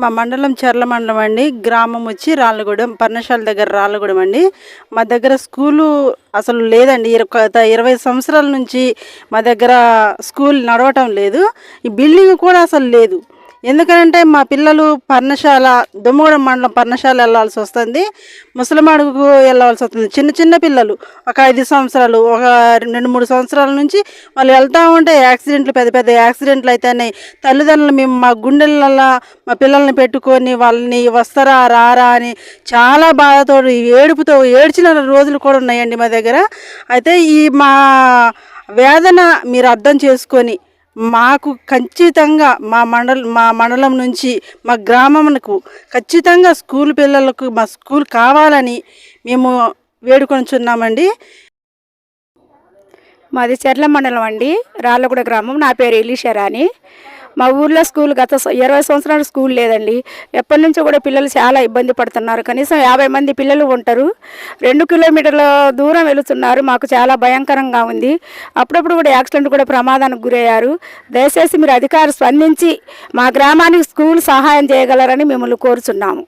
మా మండలం చర్ల మండలం అండి. గ్రామం వచ్చి రాళ్ళగూడెం, పర్ణశాల దగ్గర రాళ్ళగూడెం అండి. మా దగ్గర స్కూలు అసలు లేదండి. గత 20 సంవత్సరాల నుంచి మా దగ్గర స్కూల్ నడవటం లేదు. ఈ బిల్డింగ్ కూడా అసలు లేదు. ఎందుకనంటే మా పిల్లలు పర్ణశాల, దుమ్మగూడెం మండలం పర్ణశాల వెళ్ళాల్సి వస్తుంది. ముసలమాడుగుకు వెళ్ళాల్సి వస్తుంది. చిన్న చిన్న పిల్లలు ఒక 5 సంవత్సరాలు, ఒక 2-3 సంవత్సరాల నుంచి వాళ్ళు వెళ్తూ ఉంటే యాక్సిడెంట్లు, పెద్ద పెద్ద యాక్సిడెంట్లు అయితేనే తల్లిదండ్రులు మేము మా గుండెలల్లో మా పిల్లల్ని పెట్టుకొని వాళ్ళని వస్తారా రారా అని చాలా బాధతో ఏడుపుతో ఏడ్చిన రోజులు కూడా ఉన్నాయండి మా దగ్గర. అయితే ఈ మా వేదన మీరు అర్థం చేసుకొని మాకు ఖచ్చితంగా మా మండలం నుంచి మా గ్రామంకు ఖచ్చితంగా స్కూల్ పిల్లలకు మా స్కూల్ కావాలని మేము వేడుకొనిచున్నామండి. మాది చర్ల మండలం అండి, రాళ్ళగూడ గ్రామం. నా పేరు ఎలీషా అని. మా ఊర్లో స్కూల్ గత 20 సంవత్సరాలు స్కూల్ లేదండి. ఎప్పటి నుంచో కూడా పిల్లలు చాలా ఇబ్బంది పడుతున్నారు. కనీసం 50 మంది పిల్లలు ఉంటారు. 2 కిలోమీటర్ల దూరం వెళుతున్నారు. మాకు చాలా భయంకరంగా ఉంది. అప్పుడప్పుడు కూడా యాక్సిడెంట్ కూడా ప్రమాదానికి గురయ్యారు. దయచేసి మీరు అధికారులు స్పందించి మా గ్రామానికి స్కూల్ సహాయం చేయగలరని మిమ్మల్ని కోరుచున్నాము.